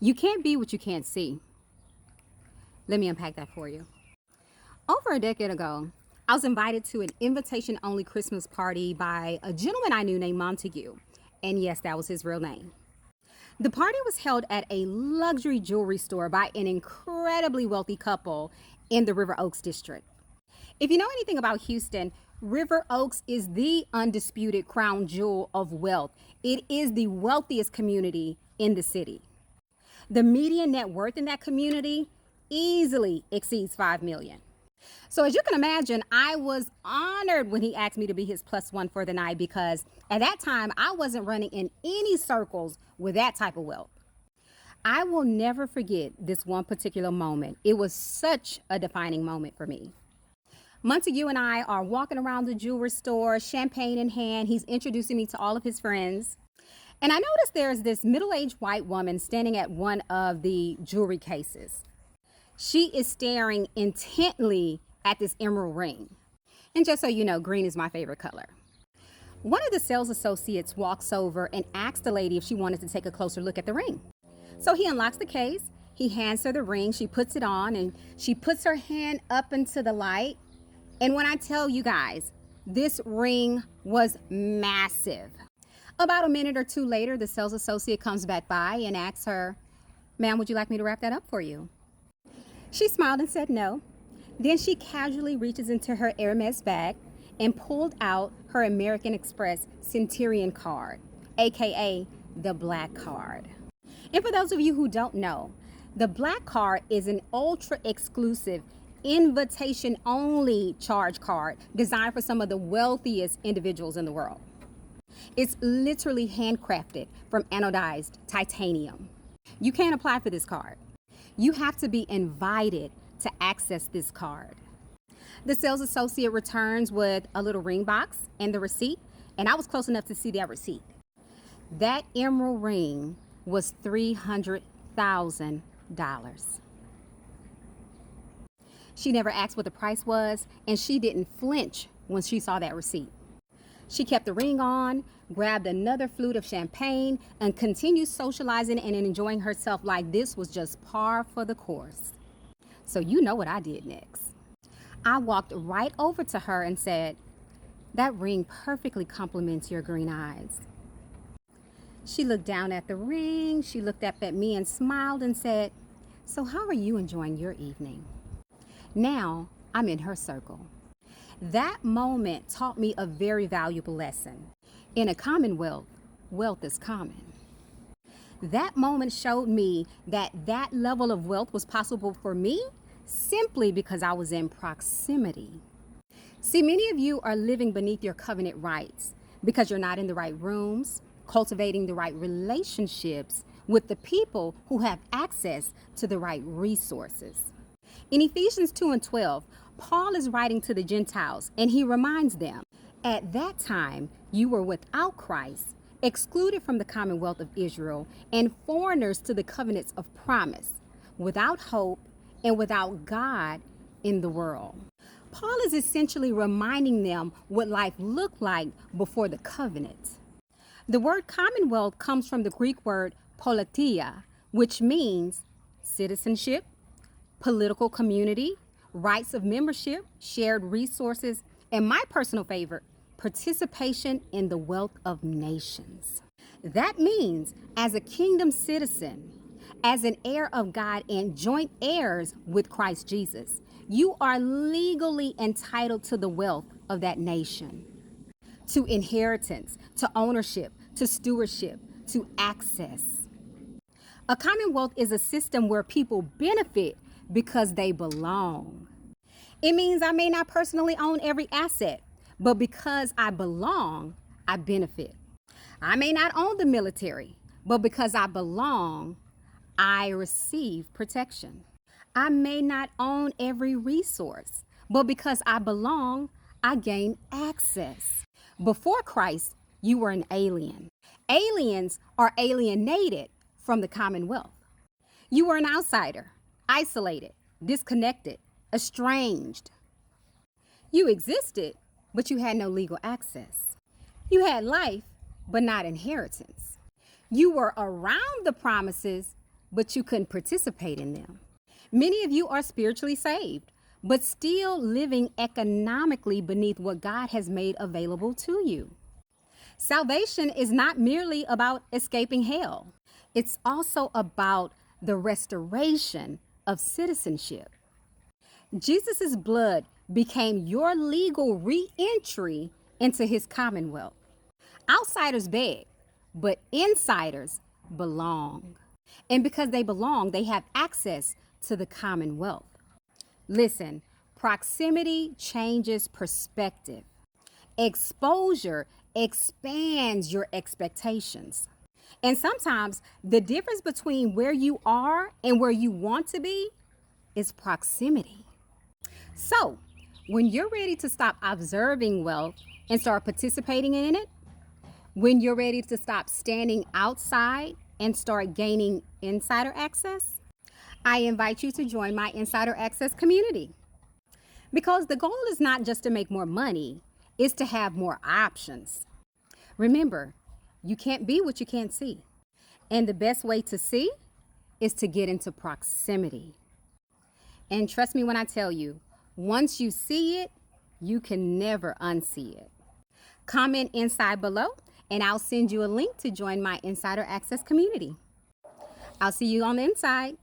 You can't be what you can't see. Let me unpack that for you. Over a decade ago, I was invited to an invitation-only Christmas party by a gentleman I knew named Montague. And yes, that was his real name. The party was held at a luxury jewelry store by an incredibly wealthy couple in the River Oaks district. If you know anything about Houston, River Oaks is the undisputed crown jewel of wealth. It is the wealthiest community in the city. The median net worth in that community easily exceeds $5 million. So as you can imagine, I was honored when he asked me to be his plus one for the night, because at that time I wasn't running in any circles with that type of wealth. I will never forget this one particular moment. It was such a defining moment for me. Montague and I are walking around the jewelry store, champagne in hand. He's introducing me to all of his friends. And I noticed there's this middle-aged white woman standing at one of the jewelry cases. She is staring intently at this emerald ring. And just so you know, green is my favorite color. One of the sales associates walks over and asks the lady if she wanted to take a closer look at the ring. So he unlocks the case, he hands her the ring, she puts it on, and she puts her hand up into the light. And when I tell you guys, this ring was massive. About a minute or two later, the sales associate comes back by and asks her, "Ma'am, would you like me to wrap that up for you?" She smiled and said no. Then she casually reaches into her Hermes bag and pulled out her American Express Centurion card, aka the Black Card. And for those of you who don't know, the Black Card is an ultra exclusive invitation only charge card designed for some of the wealthiest individuals in the world. It's literally handcrafted from anodized titanium. You can't apply for this card. You have to be invited to access this card. The sales associate returns with a little ring box and the receipt, and I was close enough to see that receipt. That emerald ring was $300,000. She never asked what the price was, and she didn't flinch when she saw that receipt. She kept the ring on, grabbed another flute of champagne, and continued socializing and enjoying herself like this was just par for the course. So you know what I did next. I walked right over to her and said, "That ring perfectly complements your green eyes." She looked down at the ring, she looked up at me and smiled and said, "So how are you enjoying your evening?" Now I'm in her circle. That moment taught me a very valuable lesson. In a commonwealth, wealth is common. That moment showed me that that level of wealth was possible for me simply because I was in proximity. See, many of you are living beneath your covenant rights because you're not in the right rooms, cultivating the right relationships with the people who have access to the right resources. In Ephesians 2:12, Paul is writing to the Gentiles, and he reminds them, "At that time, you were without Christ, excluded from the commonwealth of Israel, and foreigners to the covenants of promise, without hope and without God in the world." Paul is essentially reminding them what life looked like before the covenant. The word commonwealth comes from the Greek word politia, which means citizenship, political community, rights of membership, shared resources, and my personal favorite, participation in the wealth of nations. That means as a kingdom citizen, as an heir of God and joint heirs with Christ Jesus, you are legally entitled to the wealth of that nation, to inheritance, to ownership, to stewardship, to access. A commonwealth is a system where people benefit because they belong. It means I may not personally own every asset, but because I belong, I benefit. I may not own the military, but because I belong, I receive protection. I may not own every resource, but because I belong, I gain access. Before Christ, you were an alien. Aliens are alienated from the commonwealth. You were an outsider, isolated, disconnected, estranged. You existed, but you had no legal access. You had life, but not inheritance. You were around the promises, but you couldn't participate in them. Many of you are spiritually saved, but still living economically beneath what God has made available to you. Salvation is not merely about escaping hell. It's also about the restoration of citizenship. Jesus' blood became your legal re-entry into his commonwealth. Outsiders beg, but insiders belong. And because they belong, they have access to the commonwealth. Listen, proximity changes perspective. Exposure expands your expectations. And sometimes the difference between where you are and where you want to be is proximity. So, when you're ready to stop observing wealth and start participating in it, when you're ready to stop standing outside and start gaining insider access, I invite you to join my insider access community. Because the goal is not just to make more money, it's to have more options. Remember, you can't be what you can't see. And the best way to see is to get into proximity. And trust me when I tell you, once you see it, you can never unsee it. Comment inside below, and I'll send you a link to join my Insider Access community. I'll see you on the inside.